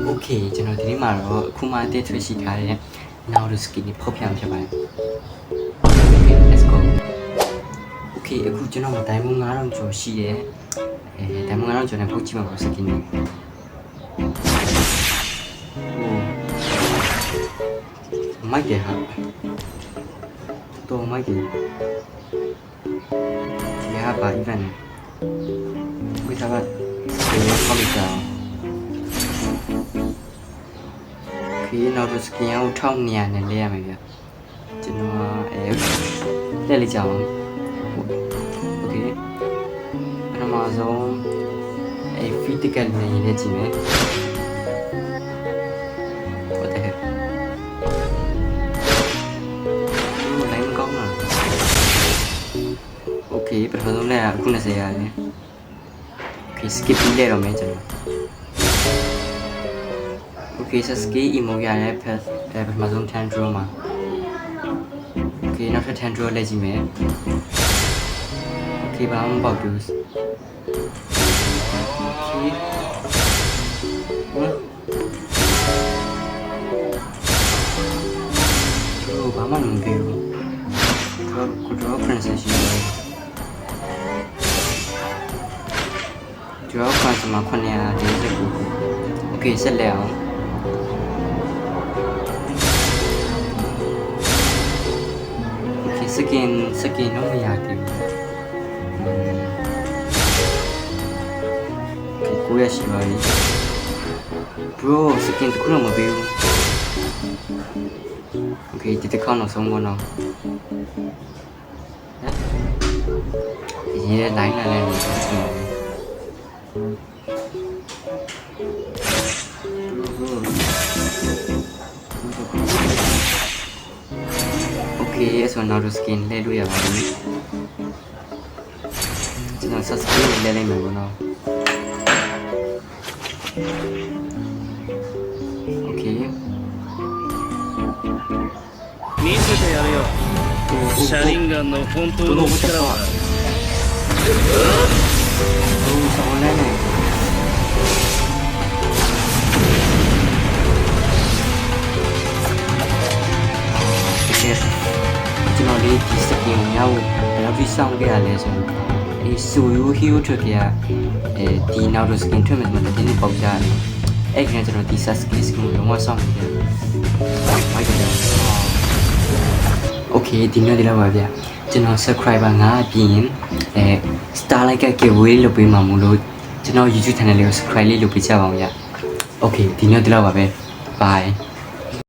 Okay ကျွန်တော်ဒီနေ့မှာတော့အခုမှအသစ်ထွက်ရှိထားတဲ့ Naruto skin ကိုဖောက်ပြန်ဖြစ်ပါတယ် Okay let's go Okay အခုကျွန်တော်ဒိုင်မွန်9000ကျော်ရှိတယ်ဒိုင်မွန်9000ကျော်နဲ့ဖောက်ကြည့်မှာပါ skin နဲ့မိုက်တယ်ဟာတော့မိုက်တယ်ဒီဟာပါ event ဝိသဘာ skin ကိုဖောက်ကြအောင်ဒီနောက်တော့ skin ကို1200နဲ့လဲရမယ်ဗျကျွန်တော်လဲလိုက်ကြအောင် Okay ပထမဆုံးfeed ticket နဲ့ရေးကြည့်မယ် What the heck လိုင်းကောင်းလား Okay ပထမဆုံးနဲ့အခု20ရတယ် Okay skip ပြီးလဲတော့မယ်ကျွန်တော်Okay, so ski emo ya le path ပထမဆုံး tantro မှာ Okay နောက်ထပ် tantro လက်ကြည့်မယ် Okay ဘာမှမပေါက်ဘူး Okay ဘာမှမပြောဘူးကိုတော့ princess ရှိတယ်ကျော် princess မှာ949 Okay ဆက်လက်အောင်skin တော့မရသေးဘူးကိုရရှိပါပြီ bro skin တခုတော့မပေးဘူး Okay ဒီတစ်ခါတော့ဆုံးမတော့ရေးလိုက်လာလဲနေတယ် Okay ဆိုတော့ Naruto skin လဲလို့ရပါပြီကျွန်တော် skin လဲလိုက်မယ်ဘောနော် Okay 見せてやるよシャリンガンの本当の力はそうねကျွန်တော်လေးဒီ skin ကိုရဖို့ဘယ်လောက်ထိစောင့်ခဲ့ရလဲဆိုတော့ဆူယိုဟီယိုထွက်ခဲ့ဒီ Naruto skin ထွက်မယ်ဆိုတော့တင်းပေါက်ကြတယ်အဲ့ခင်ကျွန်တော်ဒီ skin ကိုလုံးဝစောင့်နေတယ်မိုက်တယ် Okay ဒီနေ့ဒီလောက်ပါဗျကျွန်တော် subscriber 9ပြီးရင်star like က giveaway လုပ်ပေးမှာမို့လို့ကျွန်တော် YouTube channel လေးကို subscribe လေးလုပ်ပေးကြပါဦးဗျ Okay ဒီနေ့ဒီလောက်ပါပဲ bye